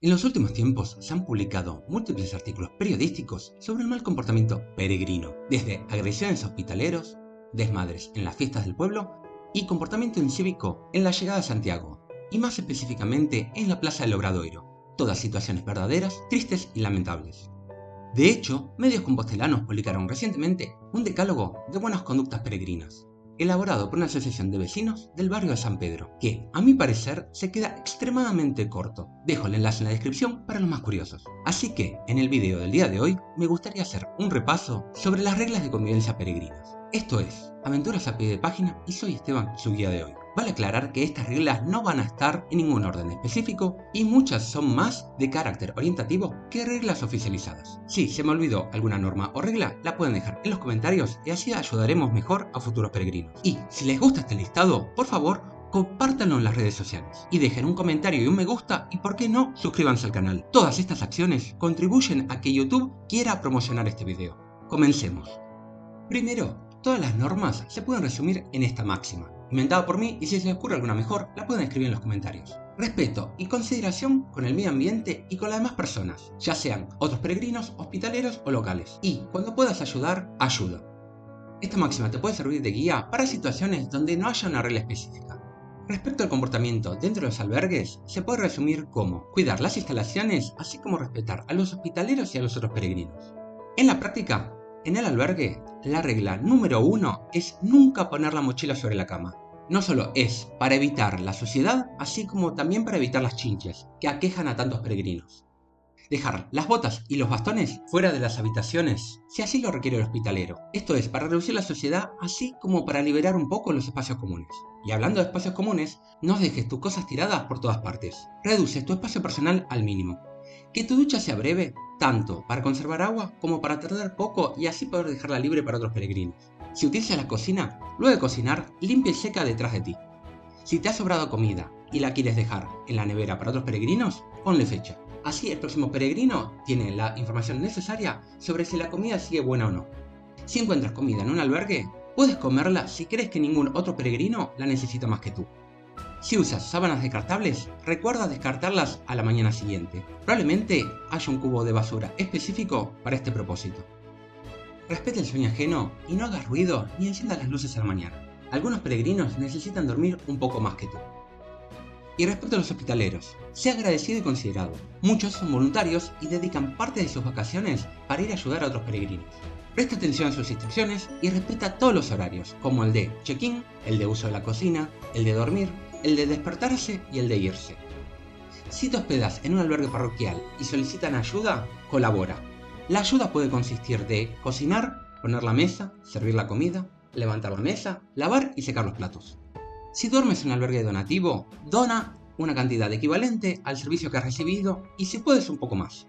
En los últimos tiempos se han publicado múltiples artículos periodísticos sobre el mal comportamiento peregrino, desde agresiones a hospitaleros, desmadres en las fiestas del pueblo y comportamiento incívico en la llegada a Santiago, y más específicamente en la Plaza del Obradoiro, todas situaciones verdaderas, tristes y lamentables. De hecho, medios compostelanos publicaron recientemente un decálogo de buenas conductas peregrinas, elaborado por una asociación de vecinos del barrio de San Pedro, que, a mi parecer, se queda extremadamente corto. Dejo el enlace en la descripción para los más curiosos. Así que, en el video del día de hoy, me gustaría hacer un repaso sobre las reglas de convivencia peregrinas. Esto es, Aventuras a pie de página y soy Esteban, su guía de hoy. Vale aclarar que estas reglas no van a estar en ningún orden específico y muchas son más de carácter orientativo que reglas oficializadas. Si se me olvidó alguna norma o regla, la pueden dejar en los comentarios y así ayudaremos mejor a futuros peregrinos. Y si les gusta este listado, por favor, compártanlo en las redes sociales y dejen un comentario y un me gusta y por qué no, suscríbanse al canal. Todas estas acciones contribuyen a que YouTube quiera promocionar este video. Comencemos. Primero, todas las normas se pueden resumir en esta máxima, inventada por mí, y si se les ocurre alguna mejor, la pueden escribir en los comentarios. Respeto y consideración con el medio ambiente y con las demás personas, ya sean otros peregrinos, hospitaleros o locales. Y cuando puedas ayudar, ayuda. Esta máxima te puede servir de guía para situaciones donde no haya una regla específica. Respecto al comportamiento dentro de los albergues, se puede resumir como cuidar las instalaciones, así como respetar a los hospitaleros y a los otros peregrinos. En la práctica, en el albergue, la regla número 1 es nunca poner la mochila sobre la cama. No solo es para evitar la suciedad, así como también para evitar las chinches que aquejan a tantos peregrinos. Dejar las botas y los bastones fuera de las habitaciones, si así lo requiere el hospitalero. Esto es para reducir la suciedad, así como para liberar un poco los espacios comunes. Y hablando de espacios comunes, no dejes tus cosas tiradas por todas partes. Reduce tu espacio personal al mínimo. Que tu ducha sea breve, tanto para conservar agua como para tardar poco y así poder dejarla libre para otros peregrinos. Si utilizas la cocina, luego de cocinar, limpia y seca detrás de ti. Si te ha sobrado comida y la quieres dejar en la nevera para otros peregrinos, ponle fecha. Así el próximo peregrino tiene la información necesaria sobre si la comida sigue buena o no. Si encuentras comida en un albergue, puedes comerla si crees que ningún otro peregrino la necesita más que tú. Si usas sábanas descartables, recuerda descartarlas a la mañana siguiente. Probablemente haya un cubo de basura específico para este propósito. Respeta el sueño ajeno y no hagas ruido ni enciendas las luces a la mañana. Algunos peregrinos necesitan dormir un poco más que tú. Y respecto a los hospitaleros, sea agradecido y considerado. Muchos son voluntarios y dedican parte de sus vacaciones para ir a ayudar a otros peregrinos. Presta atención a sus instrucciones y respeta todos los horarios, como el de check-in, el de uso de la cocina, el de dormir, el de despertarse y el de irse. Si te hospedas en un albergue parroquial y solicitan ayuda, colabora. La ayuda puede consistir de cocinar, poner la mesa, servir la comida, levantar la mesa, lavar y secar los platos. Si duermes en un albergue donativo, dona una cantidad equivalente al servicio que has recibido y si puedes un poco más.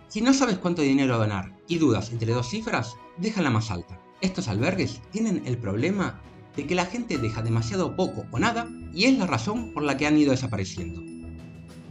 Si no sabes cuánto dinero donar y dudas entre dos cifras, déjala más alta. Estos albergues tienen el problema de que la gente deja demasiado poco o nada y es la razón por la que han ido desapareciendo.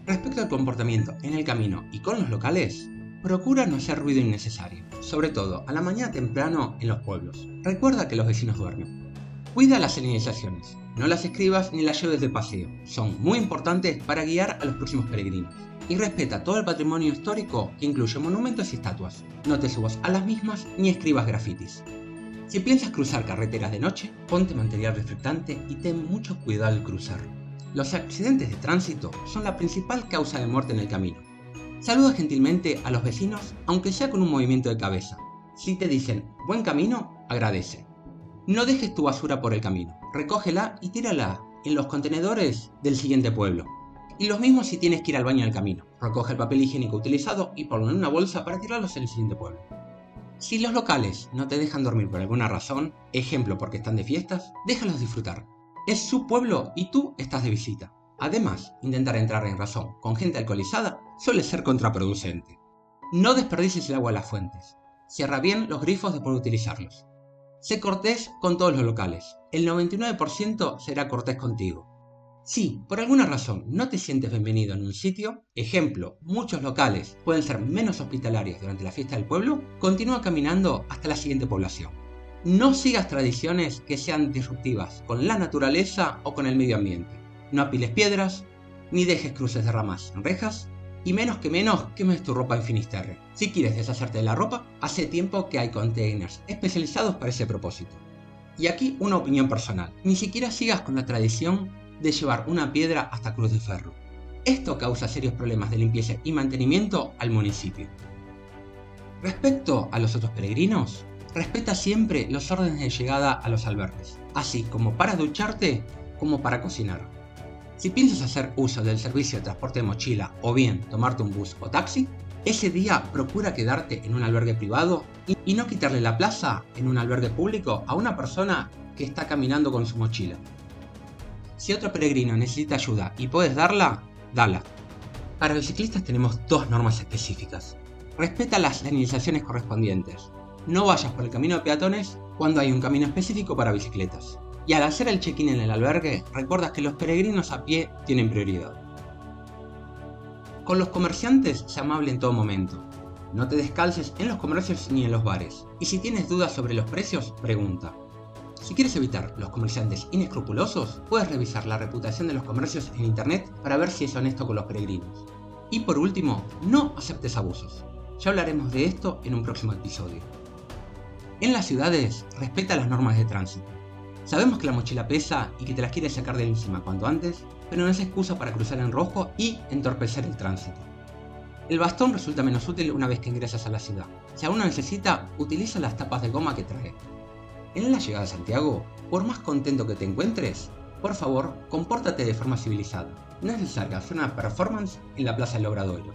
Respecto al comportamiento en el camino y con los locales, procura no hacer ruido innecesario, sobre todo a la mañana temprano en los pueblos. Recuerda que los vecinos duermen. Cuida las señalizaciones, no las escribas ni las lleves de paseo, son muy importantes para guiar a los próximos peregrinos. Y respeta todo el patrimonio histórico que incluye monumentos y estatuas, no te subas a las mismas ni escribas grafitis. Si piensas cruzar carreteras de noche, ponte material reflectante y ten mucho cuidado al cruzar. Los accidentes de tránsito son la principal causa de muerte en el camino. Saluda gentilmente a los vecinos, aunque sea con un movimiento de cabeza. Si te dicen buen camino, agradece. No dejes tu basura por el camino, recógela y tírala en los contenedores del siguiente pueblo. Y lo mismo si tienes que ir al baño en el camino, recoge el papel higiénico utilizado y ponlo en una bolsa para tirarlos en el siguiente pueblo. Si los locales no te dejan dormir por alguna razón, ejemplo porque están de fiestas, déjalos disfrutar. Es su pueblo y tú estás de visita. Además, intentar entrar en razón con gente alcoholizada suele ser contraproducente. No desperdicies el agua a las fuentes. Cierra bien los grifos después de utilizarlos. Sé cortés con todos los locales. El 99% será cortés contigo. Si por alguna razón no te sientes bienvenido en un sitio, ejemplo, muchos locales pueden ser menos hospitalarios durante la fiesta del pueblo, continúa caminando hasta la siguiente población. No sigas tradiciones que sean disruptivas con la naturaleza o con el medio ambiente. No apiles piedras, ni dejes cruces de ramas en rejas, Y menos quemes tu ropa en Finisterre. Si quieres deshacerte de la ropa, hace tiempo que hay containers especializados para ese propósito. Y aquí una opinión personal, ni siquiera sigas con la tradición de llevar una piedra hasta Cruz de Ferro. Esto causa serios problemas de limpieza y mantenimiento al municipio. Respecto a los otros peregrinos, respeta siempre los órdenes de llegada a los albergues, así como para ducharte como para cocinar. Si piensas hacer uso del servicio de transporte de mochila o bien tomarte un bus o taxi, ese día procura quedarte en un albergue privado y no quitarle la plaza en un albergue público a una persona que está caminando con su mochila. Si otro peregrino necesita ayuda y puedes darla, dala. Para los ciclistas tenemos dos normas específicas. Respeta las señalizaciones correspondientes. No vayas por el camino de peatones cuando hay un camino específico para bicicletas. Y al hacer el check-in en el albergue, recuerda que los peregrinos a pie tienen prioridad. Con los comerciantes, sé amable en todo momento. No te descalces en los comercios ni en los bares. Y si tienes dudas sobre los precios, pregunta. Si quieres evitar los comerciantes inescrupulosos, puedes revisar la reputación de los comercios en internet para ver si es honesto con los peregrinos. Y por último, no aceptes abusos. Ya hablaremos de esto en un próximo episodio. En las ciudades, respeta las normas de tránsito. Sabemos que la mochila pesa y que te las quieres sacar de encima cuanto antes, pero no es excusa para cruzar en rojo y entorpecer el tránsito. El bastón resulta menos útil una vez que ingresas a la ciudad. Si aún no necesita, utiliza las tapas de goma que trae. En la llegada a Santiago, por más contento que te encuentres, por favor, compórtate de forma civilizada. No es necesario hacer una performance en la Plaza del Obradoiro.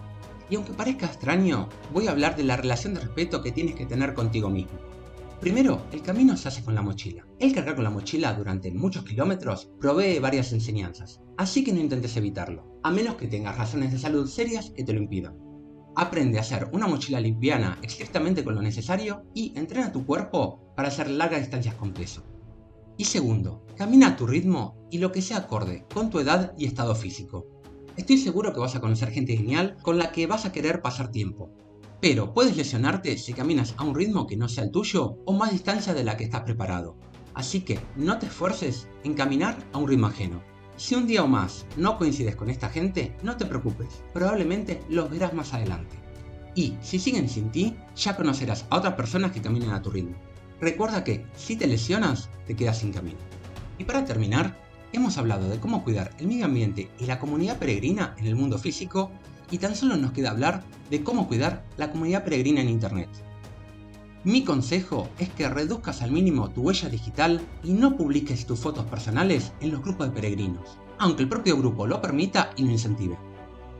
Y aunque parezca extraño, voy a hablar de la relación de respeto que tienes que tener contigo mismo. Primero, el camino se hace con la mochila. El cargar con la mochila durante muchos kilómetros provee varias enseñanzas, así que no intentes evitarlo, a menos que tengas razones de salud serias que te lo impidan. Aprende a hacer una mochila liviana estrictamente con lo necesario y entrena tu cuerpo para hacer largas distancias con peso. Y segundo, camina a tu ritmo y lo que sea acorde con tu edad y estado físico. Estoy seguro que vas a conocer gente genial con la que vas a querer pasar tiempo. Pero puedes lesionarte si caminas a un ritmo que no sea el tuyo o más distancia de la que estás preparado. Así que no te esfuerces en caminar a un ritmo ajeno. Si un día o más no coincides con esta gente, no te preocupes, probablemente los verás más adelante. Y si siguen sin ti, ya conocerás a otras personas que caminen a tu ritmo. Recuerda que si te lesionas, te quedas sin camino. Y para terminar, hemos hablado de cómo cuidar el medio ambiente y la comunidad peregrina en el mundo físico, y tan solo nos queda hablar de cómo cuidar la comunidad peregrina en internet. Mi consejo es que reduzcas al mínimo tu huella digital y no publiques tus fotos personales en los grupos de peregrinos, aunque el propio grupo lo permita y lo incentive.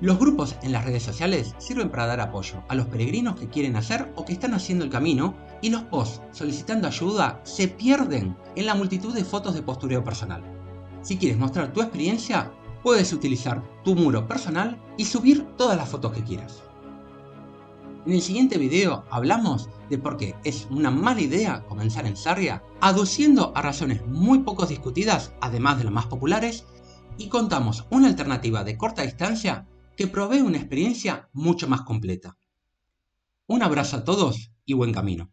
Los grupos en las redes sociales sirven para dar apoyo a los peregrinos que quieren hacer o que están haciendo el camino, y los posts solicitando ayuda se pierden en la multitud de fotos de postureo personal. Si quieres mostrar tu experiencia, puedes utilizar tu muro personal y subir todas las fotos que quieras. En el siguiente video hablamos de por qué es una mala idea comenzar en Sarria, aduciendo a razones muy poco discutidas, además de las más populares, y contamos una alternativa de corta distancia que provee una experiencia mucho más completa. Un abrazo a todos y buen camino.